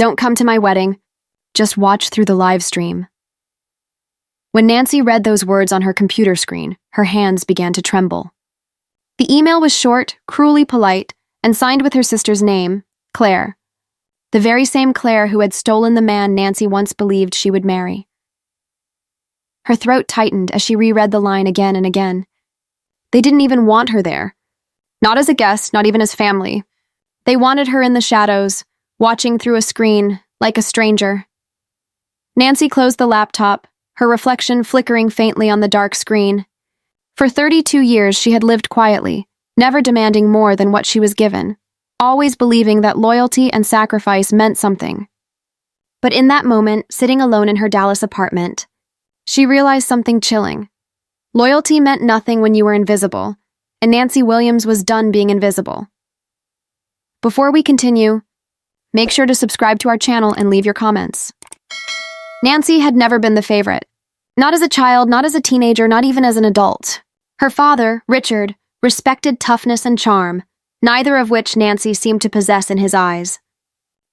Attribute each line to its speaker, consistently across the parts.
Speaker 1: Don't come to my wedding. Just watch through the live stream. When Nancy read those words on her computer screen, her hands began to tremble. The email was short, cruelly polite, and signed with her sister's name, Claire. The very same Claire who had stolen the man Nancy once believed she would marry. Her throat tightened as she reread the line again and again. They didn't even want her there. Not as a guest, not even as family. They wanted her in the shadows, watching through a screen, like a stranger. Nancy closed the laptop, her reflection flickering faintly on the dark screen. For 32 years she had lived quietly, never demanding more than what she was given, always believing that loyalty and sacrifice meant something. But in that moment, sitting alone in her Dallas apartment, she realized something chilling. Loyalty meant nothing when you were invisible, and Nancy Williams was done being invisible. Before we continue, make sure to subscribe to our channel and leave your comments. Nancy had never been the favorite. Not as a child, not as a teenager, not even as an adult. Her father, Richard, respected toughness and charm, neither of which Nancy seemed to possess in his eyes.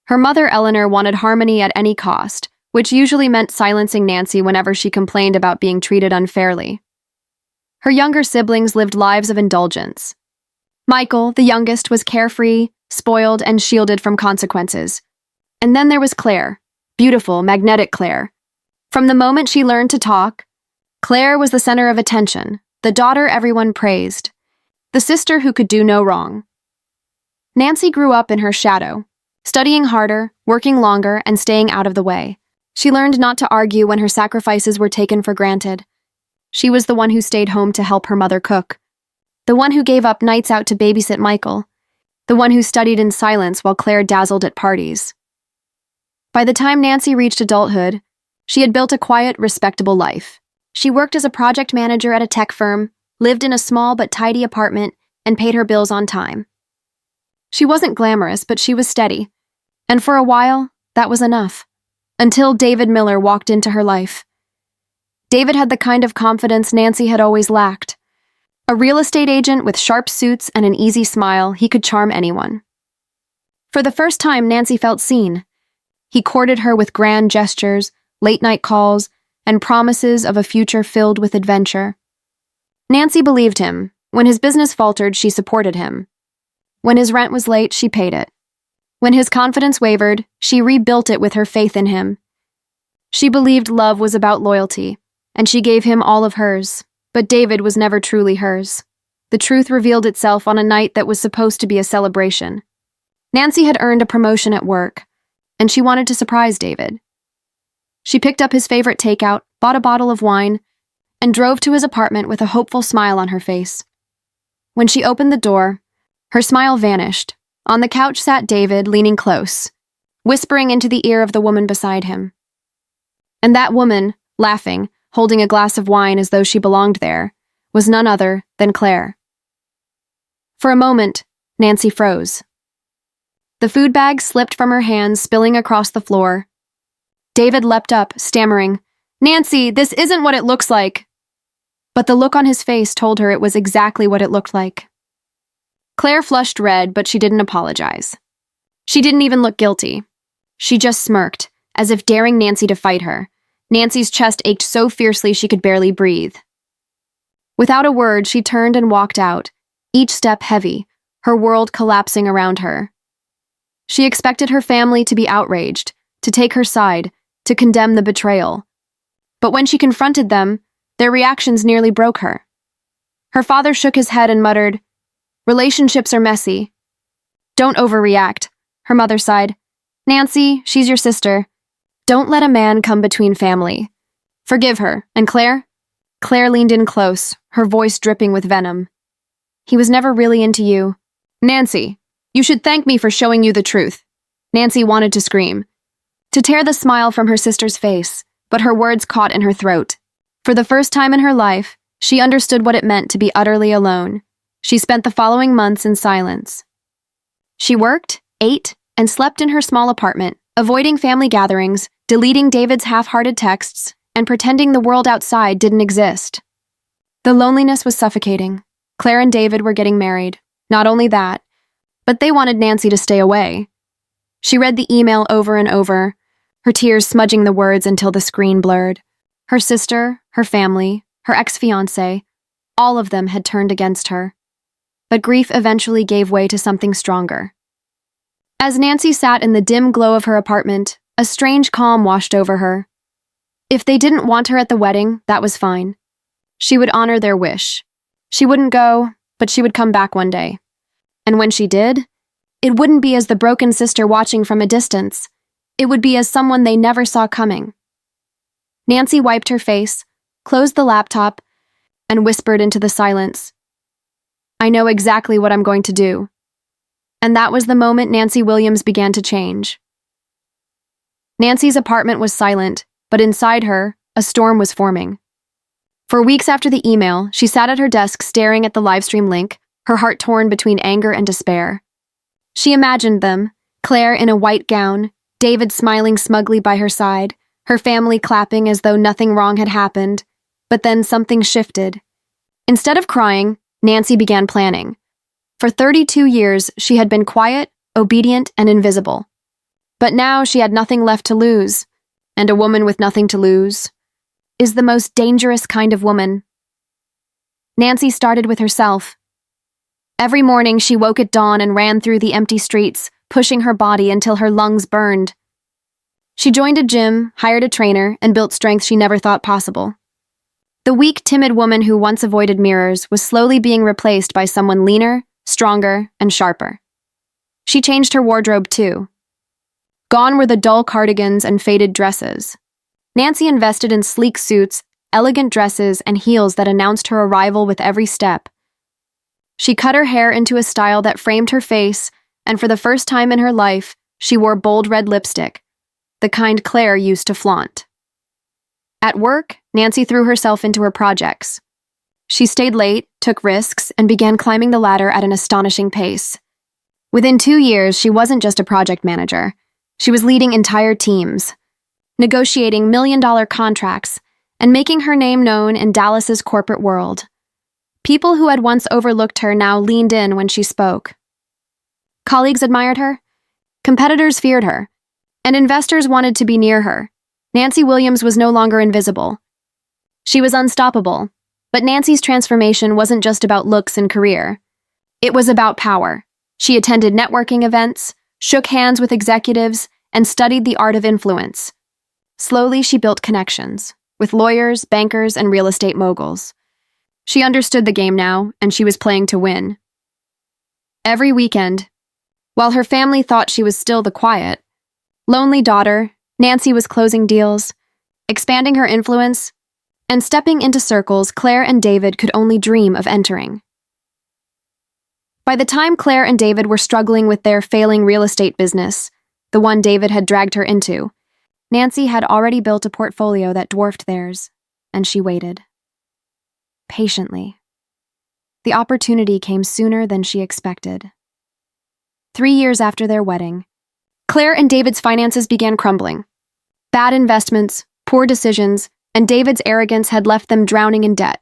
Speaker 1: Her mother, Eleanor, wanted harmony at any cost, which usually meant silencing Nancy whenever she complained about being treated unfairly. Her younger siblings lived lives of indulgence. Michael, the youngest, was carefree, spoiled, and shielded from consequences. And then there was Claire, beautiful, magnetic Claire. From the moment she learned to talk, Claire was the center of attention, the daughter everyone praised, the sister who could do no wrong. Nancy grew up in her shadow, studying harder, working longer, and staying out of the way. She learned not to argue when her sacrifices were taken for granted. She was the one who stayed home to help her mother cook, the one who gave up nights out to babysit Michael, the one who studied in silence while Claire dazzled at parties. By the time Nancy reached adulthood, she had built a quiet, respectable life. She worked as a project manager at a tech firm, lived in a small but tidy apartment, and paid her bills on time. She wasn't glamorous, but she was steady. And for a while, that was enough. Until David Miller walked into her life. David had the kind of confidence Nancy had always lacked. A real estate agent with sharp suits and an easy smile, he could charm anyone. For the first time, Nancy felt seen. He courted her with grand gestures, late-night calls, and promises of a future filled with adventure. Nancy believed him. When his business faltered, she supported him. When his rent was late, she paid it. When his confidence wavered, she rebuilt it with her faith in him. She believed love was about loyalty, and she gave him all of hers, but David was never truly hers. The truth revealed itself on a night that was supposed to be a celebration. Nancy had earned a promotion at work, and she wanted to surprise David. She picked up his favorite takeout, bought a bottle of wine, and drove to his apartment with a hopeful smile on her face. When she opened the door, her smile vanished. On the couch sat David, leaning close, whispering into the ear of the woman beside him. And that woman, laughing, holding a glass of wine as though she belonged there, was none other than Claire. For a moment, Nancy froze. The food bag slipped from her hands, spilling across the floor. David leapt up, stammering, "Nancy, this isn't what it looks like." But the look on his face told her it was exactly what it looked like. Claire flushed red, but she didn't apologize. She didn't even look guilty. She just smirked, as if daring Nancy to fight her. Nancy's chest ached so fiercely she could barely breathe. Without a word, she turned and walked out, each step heavy, her world collapsing around her. She expected her family to be outraged, to take her side, to condemn the betrayal. But when she confronted them, their reactions nearly broke her. Her father shook his head and muttered, "Relationships are messy." "Don't overreact," her mother sighed. "Nancy, she's your sister. Don't let a man come between family. Forgive her. And Claire?" Claire leaned in close, her voice dripping with venom. "He was never really into you." "Nancy, you should thank me for showing you the truth." Nancy wanted to scream, to tear the smile from her sister's face, but her words caught in her throat. For the first time in her life, she understood what it meant to be utterly alone. She spent the following months in silence. She worked, ate, and slept in her small apartment, avoiding family gatherings, deleting David's half-hearted texts, and pretending the world outside didn't exist. The loneliness was suffocating. Claire and David were getting married. Not only that, but they wanted Nancy to stay away. She read the email over and over, her tears smudging the words until the screen blurred. Her sister, her family, her ex-fiancé, all of them had turned against her. But grief eventually gave way to something stronger. As Nancy sat in the dim glow of her apartment, a strange calm washed over her. If they didn't want her at the wedding, that was fine. She would honor their wish. She wouldn't go, but she would come back one day. And when she did, it wouldn't be as the broken sister watching from a distance. It would be as someone they never saw coming. Nancy wiped her face, closed the laptop, and whispered into the silence, "I know exactly what I'm going to do." And that was the moment Nancy Williams began to change. Nancy's apartment was silent, but inside her, a storm was forming. For weeks after the email, she sat at her desk staring at the livestream link, her heart torn between anger and despair. She imagined them, Claire in a white gown, David smiling smugly by her side, her family clapping as though nothing wrong had happened. But then something shifted. Instead of crying, Nancy began planning. For 32 years, she had been quiet, obedient, and invisible. But now she had nothing left to lose, and a woman with nothing to lose is the most dangerous kind of woman. Nancy started with herself. Every morning she woke at dawn and ran through the empty streets, pushing her body until her lungs burned. She joined a gym, hired a trainer, and built strength she never thought possible. The weak, timid woman who once avoided mirrors was slowly being replaced by someone leaner, stronger, and sharper. She changed her wardrobe too. Gone were the dull cardigans and faded dresses. Nancy invested in sleek suits, elegant dresses, and heels that announced her arrival with every step. She cut her hair into a style that framed her face, and for the first time in her life, she wore bold red lipstick, the kind Claire used to flaunt. At work, Nancy threw herself into her projects. She stayed late, took risks, and began climbing the ladder at an astonishing pace. Within 2 years, she wasn't just a project manager. She was leading entire teams, negotiating million-dollar contracts, and making her name known in Dallas's corporate world. People who had once overlooked her now leaned in when she spoke. Colleagues admired her, competitors feared her, and investors wanted to be near her. Nancy Williams was no longer invisible. She was unstoppable, but Nancy's transformation wasn't just about looks and career. It was about power. She attended networking events, shook hands with executives, and studied the art of influence. Slowly, she built connections with lawyers, bankers, and real estate moguls. She understood the game now, and she was playing to win. Every weekend, while her family thought she was still the quiet, lonely daughter, Nancy was closing deals, expanding her influence, and stepping into circles Claire and David could only dream of entering. By the time Claire and David were struggling with their failing real estate business, the one David had dragged her into, Nancy had already built a portfolio that dwarfed theirs, and she waited. Patiently. The opportunity came sooner than she expected. 3 years after their wedding, Claire and David's finances began crumbling. Bad investments, poor decisions, and David's arrogance had left them drowning in debt.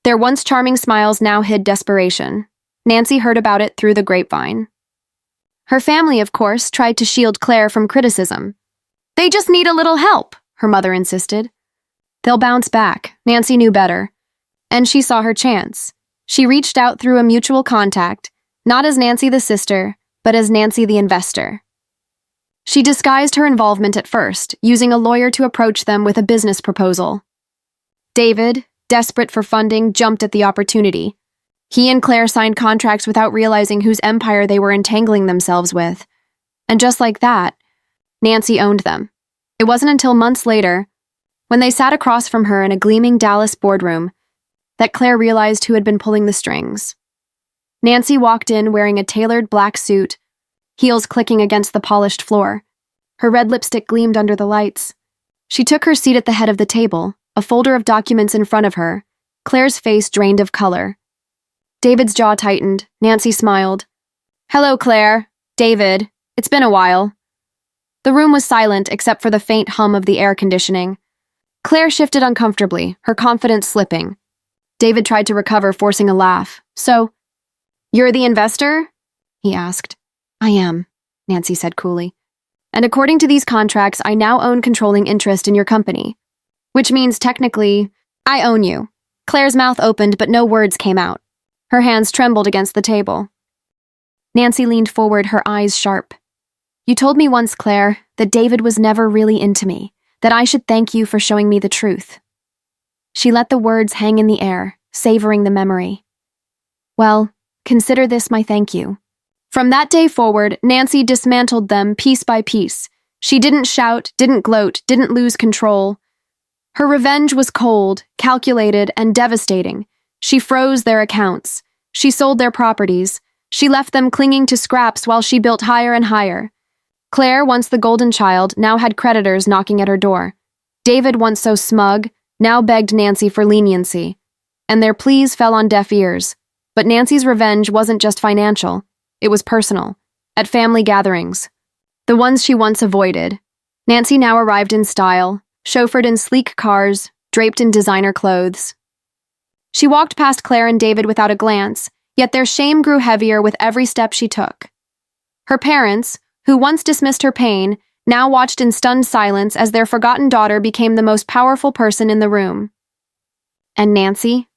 Speaker 1: Their once charming smiles now hid desperation. Nancy heard about it through the grapevine. Her family, of course, tried to shield Claire from criticism. "They just need a little help," her mother insisted. "They'll bounce back," Nancy knew better. And she saw her chance. She reached out through a mutual contact, not as Nancy the sister, but as Nancy the investor. She disguised her involvement at first, using a lawyer to approach them with a business proposal. David, desperate for funding, jumped at the opportunity. He and Claire signed contracts without realizing whose empire they were entangling themselves with. And just like that, Nancy owned them. It wasn't until months later, when they sat across from her in a gleaming Dallas boardroom, that Claire realized who had been pulling the strings. Nancy walked in wearing a tailored black suit, heels clicking against the polished floor. Her red lipstick gleamed under the lights. She took her seat at the head of the table, a folder of documents in front of her, Claire's face drained of color. David's jaw tightened. Nancy smiled. "Hello, Claire. David. It's been a while." The room was silent except for the faint hum of the air conditioning. Claire shifted uncomfortably, her confidence slipping. David tried to recover, forcing a laugh. "So, you're the investor?" he asked. "I am." Nancy said coolly. And according to these contracts, I now own controlling interest in your company. Which means, technically, I own you. Claire's mouth opened, but no words came out. Her hands trembled against the table. Nancy leaned forward, her eyes sharp. You told me once, Claire, that David was never really into me, that I should thank you for showing me the truth. She let the words hang in the air, savoring the memory. Well, consider this my thank you. From that day forward, Nancy dismantled them piece by piece. She didn't shout, didn't gloat, didn't lose control. Her revenge was cold, calculated, and devastating. She froze their accounts. She sold their properties. She left them clinging to scraps while she built higher and higher. Claire, once the golden child, now had creditors knocking at her door. David, once so smug, now begged Nancy for leniency. And their pleas fell on deaf ears. But Nancy's revenge wasn't just financial. It was personal. At family gatherings. The ones she once avoided. Nancy now arrived in style, chauffeured in sleek cars, draped in designer clothes. She walked past Claire and David without a glance, yet their shame grew heavier with every step she took. Her parents, who once dismissed her pain, now watched in stunned silence as their forgotten daughter became the most powerful person in the room. And Nancy?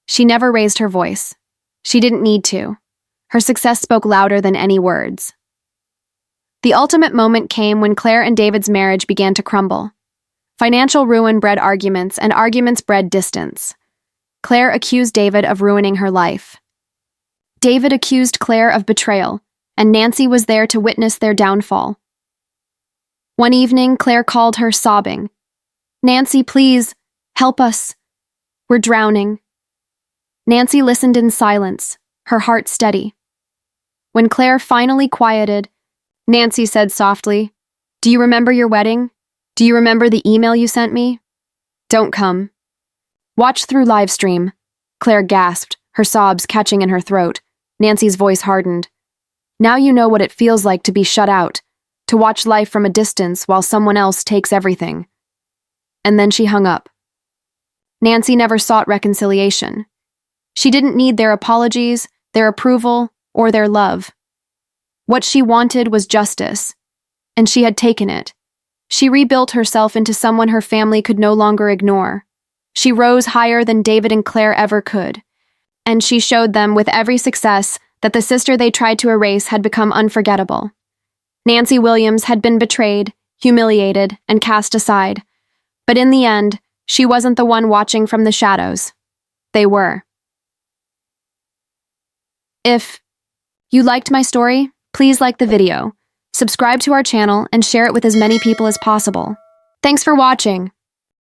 Speaker 1: She never raised her voice. She didn't need to. Her success spoke louder than any words. The ultimate moment came when Claire and David's marriage began to crumble. Financial ruin bred arguments, and arguments bred distance. Claire accused David of ruining her life. David accused Claire of betrayal, and Nancy was there to witness their downfall. One evening, Claire called her, sobbing. Nancy, please, help us. We're drowning. Nancy listened in silence, her heart steady. When Claire finally quieted, Nancy said softly, Do you remember your wedding? Do you remember the email you sent me? Don't come. Watch through live stream. Claire gasped, her sobs catching in her throat. Nancy's voice hardened. Now you know what it feels like to be shut out, to watch life from a distance while someone else takes everything. And then she hung up. Nancy never sought reconciliation. She didn't need their apologies, their approval, or their love. What she wanted was justice, and she had taken it. She rebuilt herself into someone her family could no longer ignore. She rose higher than David and Claire ever could, and she showed them with every success that the sister they tried to erase had become unforgettable. Nancy Williams had been betrayed, humiliated, and cast aside, but in the end, she wasn't the one watching from the shadows. They were. If you liked my story, please like the video, subscribe to our channel, and share it with as many people as possible. Thanks for watching.